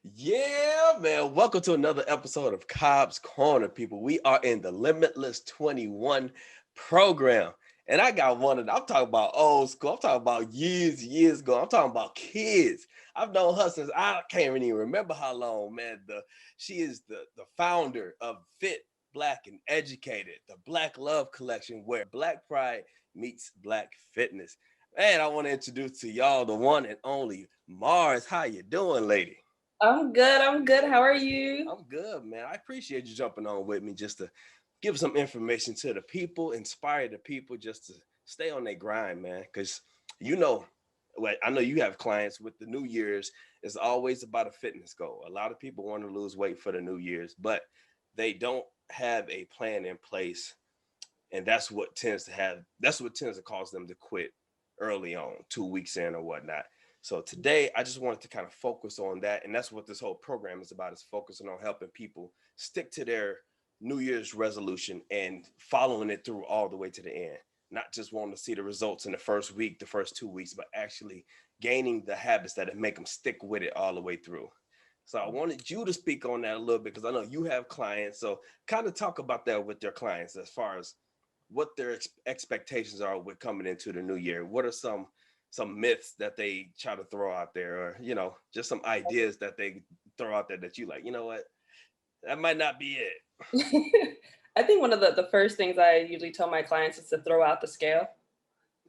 Yeah, man. Welcome to another episode of Cobb's Corner, people. We are in the Limitless 21 program. And I got I'm talking about old school. I'm talking about years ago. I'm talking about kids. I've known her since I can't even remember how long, man. She is the founder of Fit, Black, and Educated, the Black Love Collection, where Black Pride meets Black Fitness. Man, I want to introduce to y'all the one and only Mars. How you doing, lady? I'm good. I'm good. How are you? I'm good, man. I appreciate you jumping on with me just to give some information to the people, inspire the people just to stay on their grind, man. Because you know, I know you have clients with the New Year's. It's always about a fitness goal. A lot of people want to lose weight for the New Year's, but they don't have a plan in place, and that's what tends to cause them to quit early on, 2 weeks in or whatnot. So today I just wanted to kind of focus on that, and that's what this whole program is about, is focusing on helping people stick to their New Year's resolution and following it through all the way to the end. Not just wanting to see the results in the first week, the first 2 weeks, but actually gaining the habits that make them stick with it all the way through. So I wanted you to speak on that a little bit because I know you have clients. So kind of talk about that with your clients as far as what their expectations are with coming into the new year. What are some myths that they try to throw out there, or just some ideas that they throw out there that you like? You know what? That might not be it. I think one of the first things I usually tell my clients is to throw out the scale.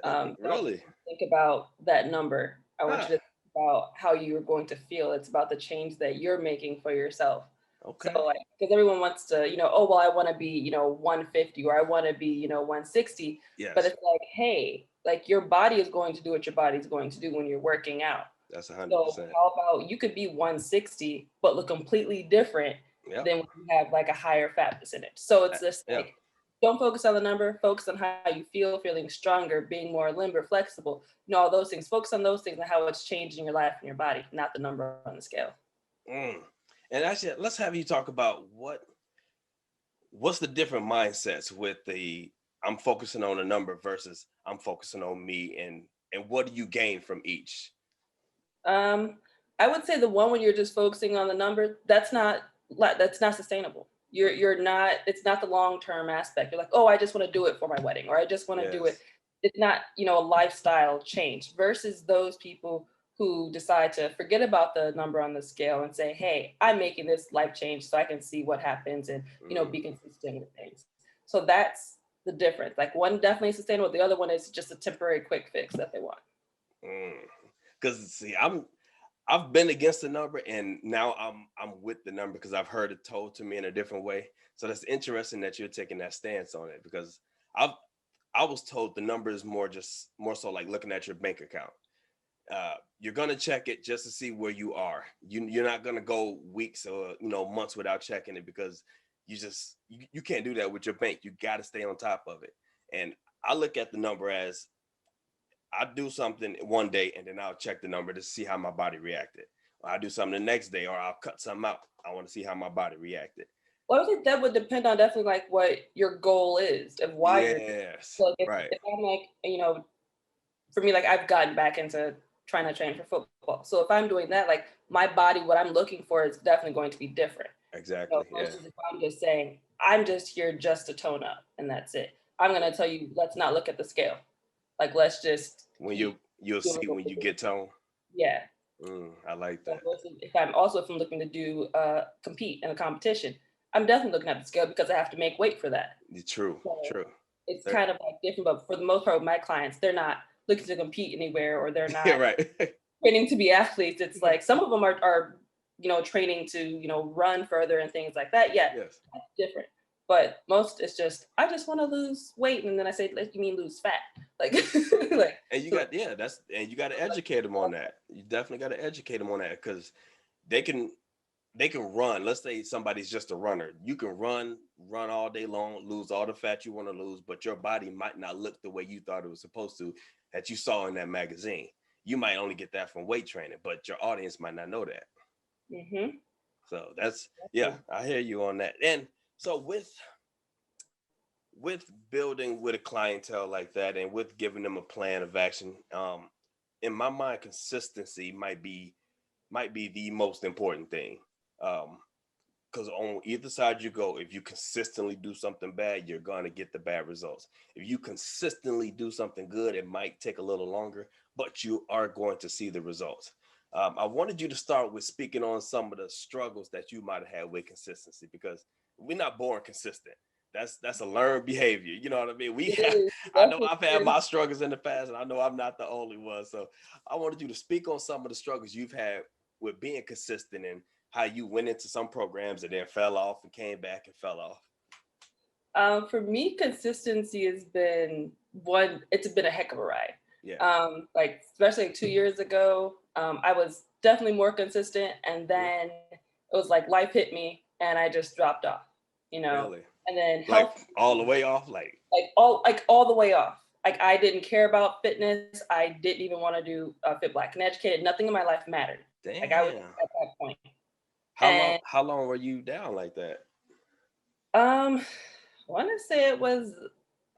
Don't Really? think about that number. I want Huh. you to think about how you're going to feel. It's about the change that you're making for yourself. So, Okay. like, because everyone wants to, oh, well, I want to be, 150 or I want to be, 160. But Yes, it's like, hey, like your body is going to do what your body's going to do when you're working out. that's 100%. So how about you could be 160 but look completely different Yep. than when you have like a higher fat percentage. So it's just Yeah. like don't focus on the number, focus on how you feel, feeling stronger, being more limber, flexible, all those things. Focus on those things and how it's changing your life and your body, not the number on the scale. Mm. And actually, let's have you talk about what's the different mindsets with the I'm focusing on a number versus I'm focusing on me, and what do you gain from each? Um, I would say the one when you're just focusing on the number, that's not sustainable. You're not. It's not the long term aspect. You're like, oh, I just want to do it for my wedding, or I just want to do it. Yes. It's not a lifestyle change versus those people who decide to forget about the number on the scale and say, hey, I'm making this life change so I can see what happens and be Mm, consistent with things. So that's the difference. Like one definitely sustainable, the other one is just a temporary quick fix that they want. mm. Because see, I've been against the number, and now I'm with the number because I've heard it told to me in a different way. So that's interesting that you're taking that stance on it, because I've I was told the number is more so like looking at your bank account. You're gonna check it just to see where you are. You're not gonna go weeks or months without checking it, because you can't do that with your bank. You got to stay on top of it. And I look at the number as I do something one day and then I'll check the number to see how my body reacted. Or I'll do something the next day, or I'll cut something out. I want to see how my body reacted. Well, I think that would depend on definitely like what your goal is and why you're doing it. Yes, So like, right. if I'm like, for me, like I've gotten back into trying to train for football. So if I'm doing that, like my body, what I'm looking for is definitely going to be different. Exactly. Yeah. Versus if I'm just saying, I'm just here just to tone up and that's it. I'm gonna tell you, let's not look at the scale. Like let's just When keep you'll doing see what when you we're get doing. tone. Yeah. I like So that. versus if I'm looking to do compete in a competition, I'm definitely looking at the scale because I have to make weight for that. True. So True. it's There- kind of like different, but for the most part, with my clients, they're not looking to compete anywhere or they're Yeah. not Right. training to be athletes. It's like some of them are training to, run further and things like that. Yeah, Yes. that's different. But most it's just, I just want to lose weight. And then I say, like, you mean lose fat? Like, like, And you so, got that's and you got to educate them on that. You definitely got to educate them on that, because they can they can run. Let's say somebody's just a runner. You can run all day long, lose all the fat you want to lose, but your body might not look the way you thought it was supposed to, that you saw in that magazine. You might only get that from weight training, but your audience might not know that. mm-hmm. So yeah, I hear you on that. And so with building with a clientele like that, and with giving them a plan of action, in my mind, consistency might be might be the most important thing. Because on either side you go, if you consistently do something bad, you're going to get the bad results. If you consistently do something good, it might take a little longer, but you are going to see the results. I wanted you to start with speaking on some of the struggles that you might have had with consistency, because we're not born consistent. That's a learned behavior. You know what I mean? We It have, is. It I know definitely I've had is. my struggles in the past, and I know I'm not the only one. So I wanted you to speak on some of the struggles you've had with being consistent, and how you went into some programs and then fell off and came back and fell off. For me, consistency has been one. It's been a heck of a ride. Yeah. Like especially like 2 years ago, I was definitely more consistent, and Mhm. then it was like life hit me, and I just dropped off. You know, Really? and then Like health, all the way off? like all the way off. Like I didn't care about fitness. I didn't even want to do Fit Black and Educated. Nothing in my life mattered. Like I was Damn. at that point. How long And how long were you down like that? I want to say it was.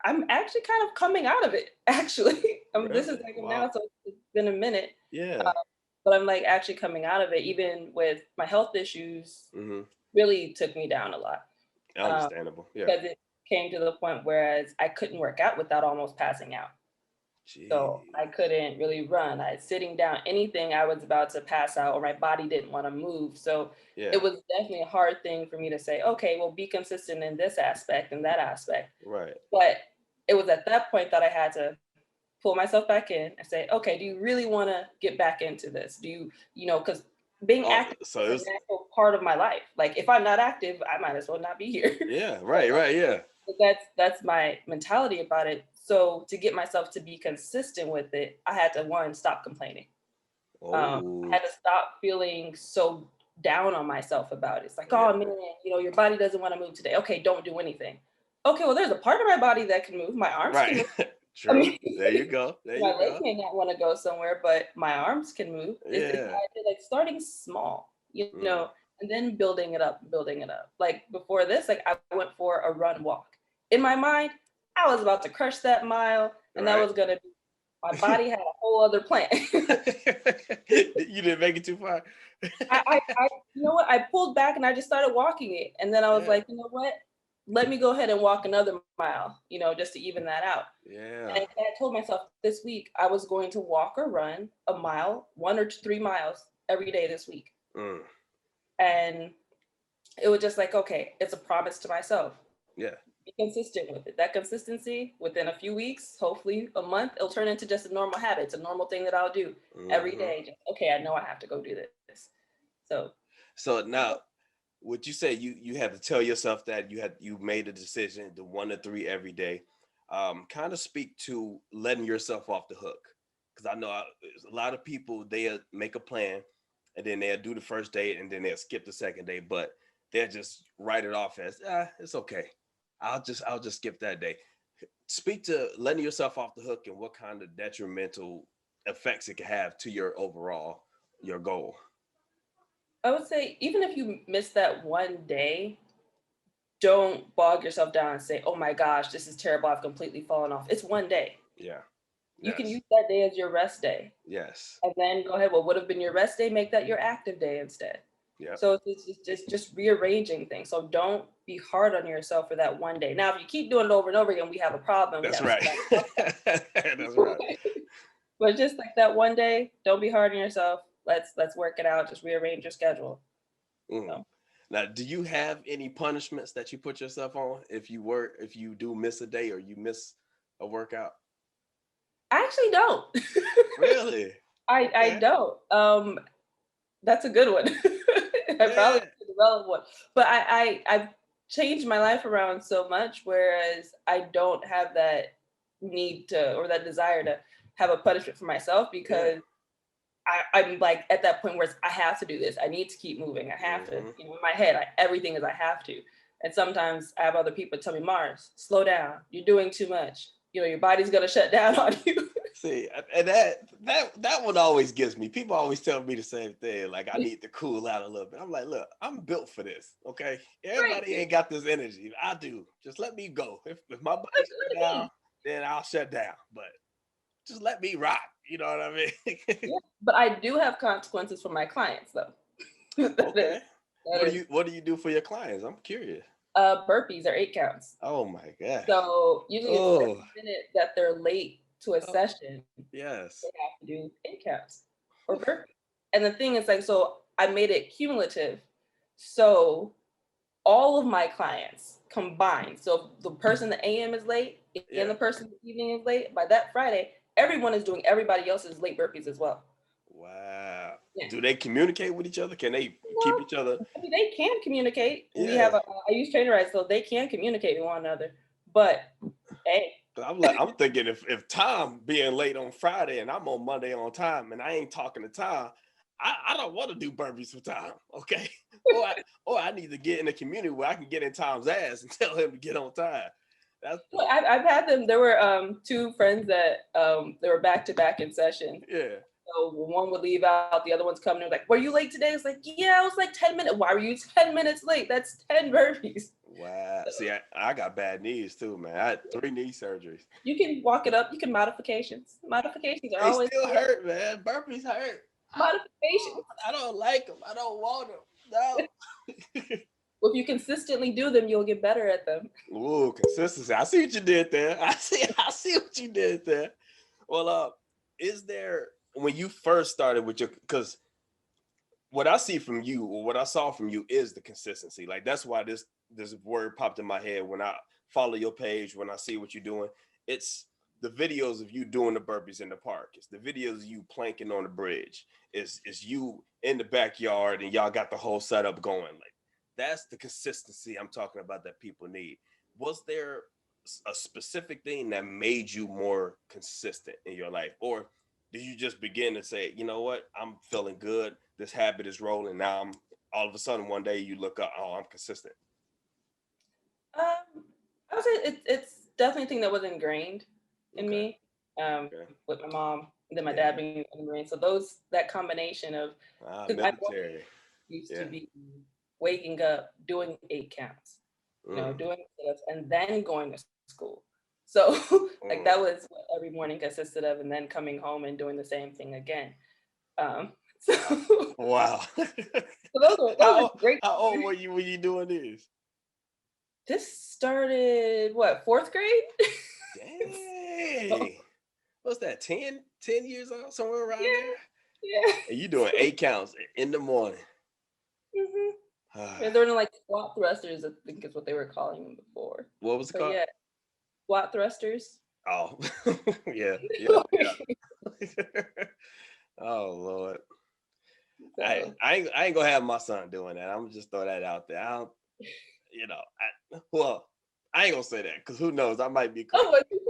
I'm actually kind of coming out of it. Actually, this is Really? like now, Wow. so it's been a minute, Yeah. uh, but I'm like actually coming out of it. Even with my health issues, Hmm. really took me down a lot um, Understandable. Yeah. because it came to the point whereas I couldn't work out without almost passing out. So I Jeez. couldn't really run. I sitting down anything, I was about to pass out or my body didn't want to move. So it Yeah. was definitely a hard thing for me to say, okay, well, be consistent in this aspect and that aspect. Right. But it was at that point that I had to pull myself back in and say, okay, do you really want to get back into this? Do you, because being Oh, active so is it a was, natural part of my life. Like if I'm not active, I might as well not be here. yeah, right, yeah. But that's my mentality about it. So to get myself to be consistent with it, I had to one stop complaining. I Oh, had to stop feeling so down on myself about it. It's like, yeah. oh man, your body doesn't want to move today. Okay, don't do anything. Okay, well, there's a part of my body that can move. My arms can Right. move. I True. mean, There you go. There my you legs go. may not want to go somewhere, but my arms can move. It's Yeah. like starting small, Mm, and then building it up, building it up. Like before this, like I went for a run walk. In my mind, I was about to crush that mile, and that right. was gonna be my body had a whole other plan. You didn't make it too far. I, you know what? I pulled back and I just started walking it, and then I was Yeah. like, you know what? Let me go ahead and walk another mile, just to even that out. Yeah. And I told myself this week I was going to walk or run a mile, 1 or 3 miles every day this week. Mm, And it was just like, okay, it's a promise to myself. yeah. Be consistent with it. That consistency within a few weeks, hopefully a month, it'll turn into just a normal habit. It's a normal thing that I'll do every Hmm. day. Just, okay, I know I have to go do this. So So now, would you say you had to tell yourself that you made a decision to 1 to 3 every day? Kind of speak to letting yourself off the hook, because I know a lot of people, they'll make a plan and then they'll do the first day and then they'll skip the second day, but they'll just write it off as it's okay. I'll just skip that day. Speak to letting yourself off the hook and what kind of detrimental effects it can have to your goal. I would say even if you miss that one day, don't bog yourself down and say, oh my gosh, this is terrible. I've completely fallen off. It's one day. Yeah. You can Yes. use that day as your rest day. Yes. And then go ahead. What would have been your rest day? Make that your active day instead. Yep. So it's just rearranging things. So don't be hard on yourself for that one day. Now, if you keep doing it over and over again, we have a problem. We That's have to right. sit down and talk That's right. about it. But just like that one day, don't be hard on yourself. Let's work it out. Just rearrange your schedule. Mm. So Now, do you have any punishments that you put yourself on if you do miss a day or you miss a workout? I actually don't. Really? I Okay. don't. That's a good one. I probably Yeah. should develop one. But I've changed my life around so much, whereas I don't have that need to or that desire to have a punishment for myself Yeah. because I'm like at that point where I have to do this. I need to keep moving. I have to, Hmm. in my head, everything is I have to. And sometimes I have other people tell me, Mars, slow down. You're doing too much. Your body's gonna shut down on you. See, and that one always gives me. People always tell me the same thing. Like I need to cool out a little bit. I'm like, look, I'm built for this. Okay, Right. everybody ain't got this energy. I do. Just let me go. If my body Let shut it down, be. then I'll shut down. But just let me rock. You know what I mean? Yeah, but I do have consequences for my clients though. that is Okay. that is What do you do for your clients? I'm curious. burpees are 8 counts. Oh my gosh. So usually it's Oh, every minute that they're late to a oh session, they yes. have to do 8 counts or Whew. burpees. And the thing is like, so I made it cumulative. So all of my clients combined. So the person the AM is late and Yeah. the person the evening is late. By that Friday, everyone is doing everybody else's late burpees as well. Wow. Yeah. Do they communicate with each other? Can they keep No, each other? I mean, they can communicate. We Yeah. have I use trainer so they can communicate with one another. But hey, 'Cause I'm thinking if Tom being late on Friday and I'm on Monday on time and I ain't talking to Tom, I don't want to do burpees for Tom, okay? or I need to get in the community where I can get in Tom's ass and tell him to get on time. That's well, I've had them. There were two friends that they were back to back in session. yeah. So one would leave out, the other one's coming. They're like, "Were you late today?" It's like, "Yeah, I was like 10 minutes." Why were you 10 minutes late? That's 10 burpees. Wow. See, I got bad knees too, man. I had 3 knee surgeries. You can walk it up. You can modifications. Modifications are They always still hurt, man. Burpees hurt. modifications. I don't like them. I don't want them. No. Well, if you consistently do them, you'll get better at them. Ooh, consistency. I see what you did there. I see what you did there. Well, is there when you first started with your because what I see from you or what I saw from you is the consistency. Like that's why this word popped in my head when I follow your page, when I see what you're doing. It's the videos of you doing the burpees in the park. It's the videos of you planking on the bridge. It's you in the backyard and y'all got the whole setup going. Like that's the consistency I'm talking about that people need. Was there a specific thing that made you more consistent in your life? Or did you just begin to say, you know what, I'm feeling good. This habit is rolling. Now I'm all of a sudden one day you look up, oh, I'm consistent. I would say it's definitely a thing that was ingrained in Okay. me Okay. with my mom and then my Yeah. dad being in the Marine. So that combination of because I Military. used to Yeah. be waking up, doing 8 counts, Mm, doing sit-ups, and then going to school. So like mm. that was what every morning consisted of, and then coming home and doing the same thing again. So, so Wow. those are great. How old were you when you doing this? This started what, fourth grade? So, Dang. What's that? 10 years old, somewhere around yeah, there? yeah. And you doing 8 counts in the morning. hmm Ah, Yeah, they're doing like squat thrusters, I think is what they were calling them before. what was it But called? yeah, squat thrusters. Oh, yeah, yeah, yeah. Oh Lord, So, I ain't gonna have my son doing that. I'm just throw that out there. I don't, well, I ain't gonna say that because who knows? I might be crazy. oh, but you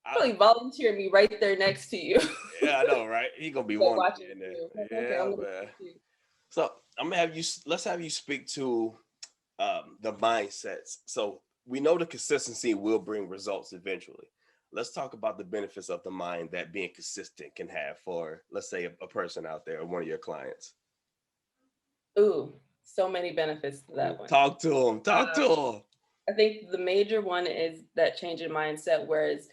I, probably volunteer me right there next to you. yeah, I know, right? He gonna be Like wanting watching me in there. you. Like, okay, Yeah, I'm gonna man. do. So I'm gonna have you. Let's have you speak to the mindsets. So we know the consistency will bring results eventually. Let's talk about the benefits of the mind that being consistent can have for, let's say, a person out there or one of your clients. Ooh, so many benefits to that one. Talk to them. Talk to Um, them. I think the major one is that change in mindset, whereas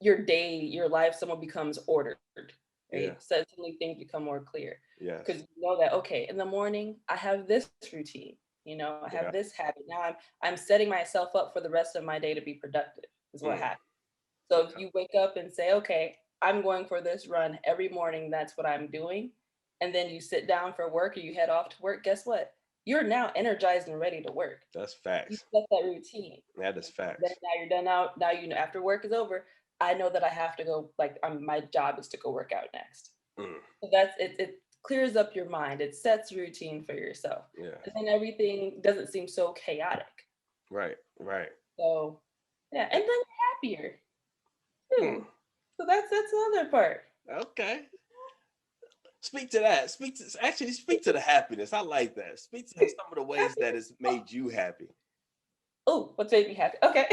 your day, your life, someone becomes ordered, Yeah. right? Suddenly things become more clear because Yes. you know that, okay, in the morning, I have this routine, I have Yeah. this habit. Now I'm setting myself up for the rest of my day to be productive, is what Mm, happens. So if okay. you wake up and say, okay, I'm going for this run every morning, that's what I'm doing. And then you sit down for work or you head off to work, guess what? You're now energized and ready to work. That's You facts. set that routine. That is Then facts. now you're done out. Now after work is over, I know that I have to go, like my job is to go work out next. Mm, So that's it, it clears up your mind. It sets routine for yourself. yeah. And then everything doesn't seem so chaotic. Right. Right. So yeah, and Eh, then you're happier hmm, too. So that's another part. okay. Speak to that. Speak to the happiness. I like that. Speak to some of the ways that it's made you happy. Oh, what's made me happy? Okay.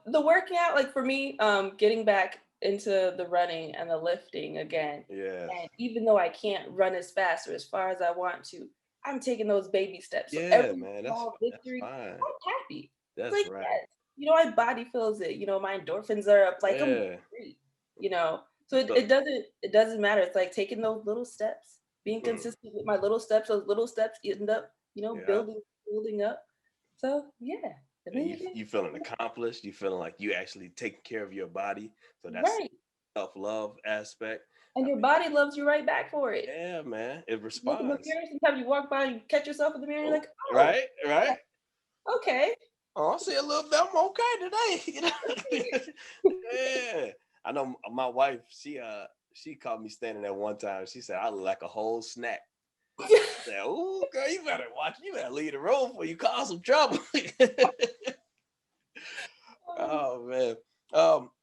The working out, like for me, getting back into the running and the lifting again. Yes. And even though I can't run as fast or as far as I want to, I'm taking those baby steps. So Yeah, every man. small That's victory, fine. I'm happy. It's That's like, right. yes, my body feels it. My endorphins are up. Like I'm Yeah. great. you know. So So, it doesn't matter. It's like taking those little steps, being mm, consistent with my little steps. Those little steps end up, yeah. building up. So yeah, I And mean, you feeling accomplished. You feeling like you actually taking care of your body. So that's right. self-love aspect. And I your mean, body loves you right back for it. yeah, man. It Look in the responds. mirror. Sometimes you walk by and you catch yourself in the mirror. And you're Oh, like, oh, right, right. okay. Oh, I see a little bit. I'm okay today. You know? Yeah. I know my wife, she caught me standing there one time. She said I look like a whole snack. I said, "Oh, girl, you better watch. You better leave the room before you cause some trouble." Oh man.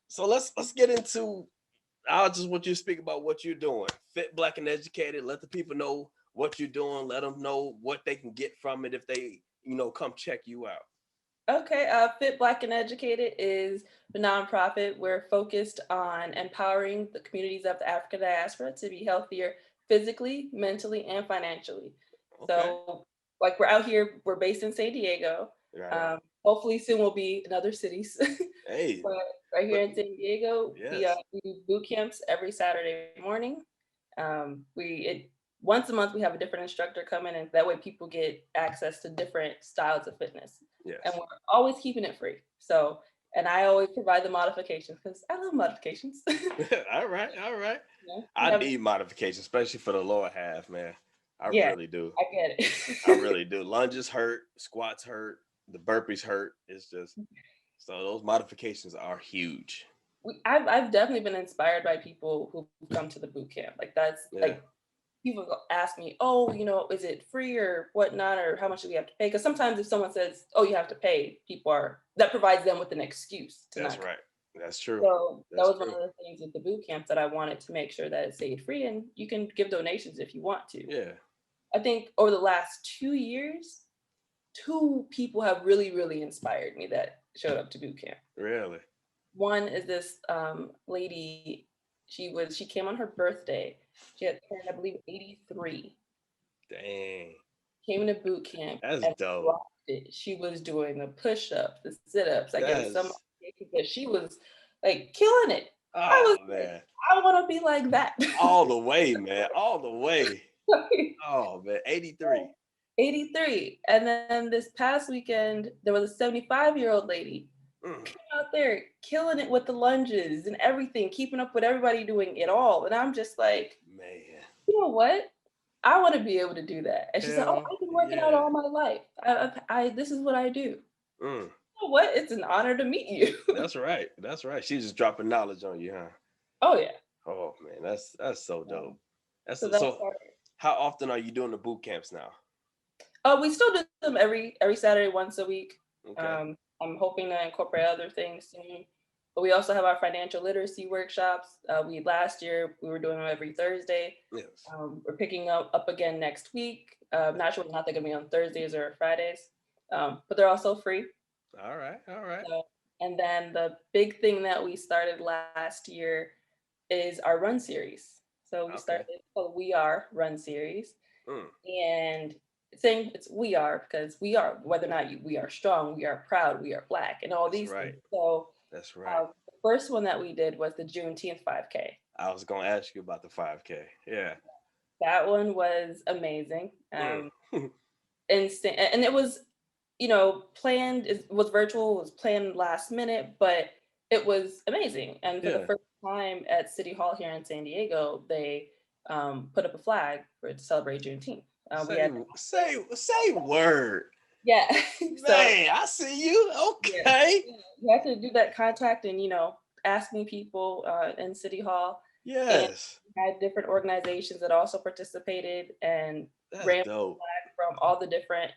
So let's get into. I just want you to speak about what you're doing. Fit, black, and educated. Let the people know what you're doing. Let them know what they can get from it if they, come check you out. Okay, Fit Black and Educated is the nonprofit. We're focused on empowering the communities of the African diaspora to be healthier physically, mentally, and financially. Okay. So, like, we're out here, we're based in San Diego. Right. Hopefully, soon we'll be in other cities. Hey, But right here but in San Diego, yes, we do boot camps every Saturday morning. Once a month we have a different instructor come in, and that way people get access to different styles of fitness. And yes. we're always keeping it free. So, and I always provide the modifications because I love modifications. All right, all right. We I have, need modification, especially for the lower half, man. I yeah, really do. I get I it. really do. Lunges hurt, squats hurt, the burpees hurt. It's just so those modifications are huge. I've definitely been inspired by people who come to the boot camp. Like that's Yeah, like people ask me, oh, is it free or whatnot, or how much do we have to pay? Because sometimes if someone says, oh, you have to pay, that provides them with an excuse to that's not come. right. That's true. So that That's was one true. of the things with the boot camp that I wanted to make sure that it stayed free, and you can give donations if you want to. Yeah. I think over the last 2 years, two people have really, really inspired me that showed up to boot camp. Really. One is this lady. She came on her birthday. She had turned, I believe, 83. Dang. Came into boot camp That's and dope. rocked it. She was doing the push-ups, the sit-ups, like in some That's cases, but she was like killing it. I oh was like, man. I want to be like that. All the way, man. All the way. Oh man. 83. 83. And then this past weekend, there was a 75-year-old lady Mm, out there killing it with the lunges and everything, keeping up with everybody doing it all. And I'm just like, man. you know what? I want to be able to do that. And she said, oh, Hell I've been working out yeah. all my life. This is what I do. Mm, You know what? It's an honor to meet you. that's right. That's right. She's just dropping knowledge on you, huh? Oh yeah. Oh man, that's so dope. So that's So our, how often are you doing the boot camps now? we still do them every Saturday, once a week. Okay. I'm hoping to incorporate other things soon. But we also have our financial literacy workshops. We last year we were doing them every Thursday. Yes. We're picking up again next week. Not sure not they're gonna be on Thursdays or Fridays, but they're also free. All right. All right. So, and then the big thing that we started last year is our run series. So we Okay. started called We Are Run series, Mm, and saying it's we are because we are, whether or not we are strong, we are proud, we are black, and all that's these right. things. So That's right. the first one that we did was the Juneteenth 5K. I was gonna ask you about the 5K. Yeah. That one was amazing. Mm. Instant, and it was, planned. It was virtual. It was planned last minute, but it was amazing. And for the Yeah. first time at City Hall here in San Diego, they put up a flag to celebrate Juneteenth. We Say had, say word. yeah. So Man, I see you. yeah, Okay. we had to do that contact and asking people in City Hall, and Yes. we had different organizations that also participated and That's ran dope. from all the different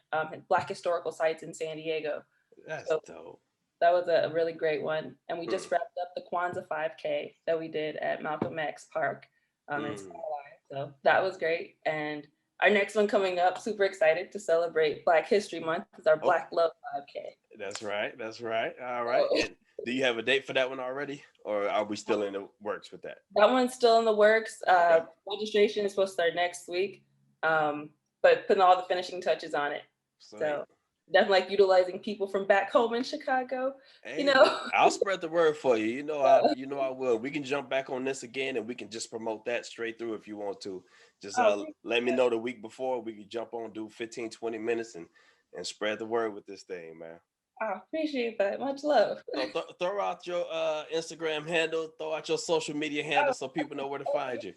Black historical sites in San Diego. That's So dope. that was a really great one. And we Mm, just wrapped up the Kwanzaa 5K that we did at Malcolm X Park in mm. Skyline. So that was great. And our next one coming up, super excited to celebrate Black History Month, is our Oh, Black Love 5K. that's right. That's right. All right. So And do you have a date for that one already, or are we still in the works with that? that one's still in the works. Okay. Registration is supposed to start next week, but putting all the finishing touches on it. So Sweet. definitely like utilizing people from back home in Chicago, you Hey, know. I'll spread the word for you. You know I will. We can jump back on this again, and we can just promote that straight through if you want to. Just Oh, let me know the week before. We can jump on, do 15, 20 minutes, and spread the word with this thing, man. I appreciate that. Much love. So throw out your Instagram handle, throw out your social media handle, so people know where to find you.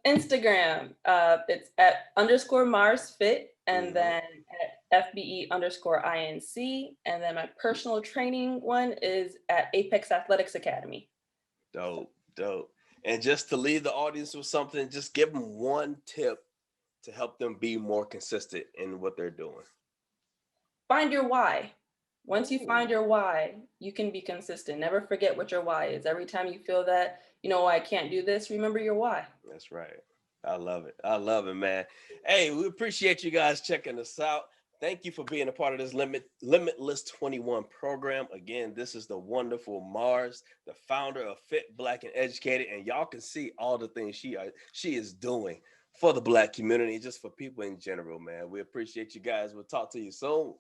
Instagram, it's at underscore Mars Fit, and Hmm. then at FBE underscore INC. And then my personal training one is at Apex Athletics Academy. Dope, dope. And just to leave the audience with something, just give them one tip to help them be more consistent in what they're doing. Find your why. Once you find Ooh, your why, you can be consistent. Never forget what your why is. Every time you feel that, I can't do this, remember your why. that's right. I love it. I love it, man. Hey, we appreciate you guys checking us out. Thank you for being a part of this Limitless 21 program. Again, this is the wonderful Mars, the founder of Fit Black and Educated, and y'all can see all the things she is doing for the Black community, just for people in general, man. We appreciate you guys. We'll talk to you soon.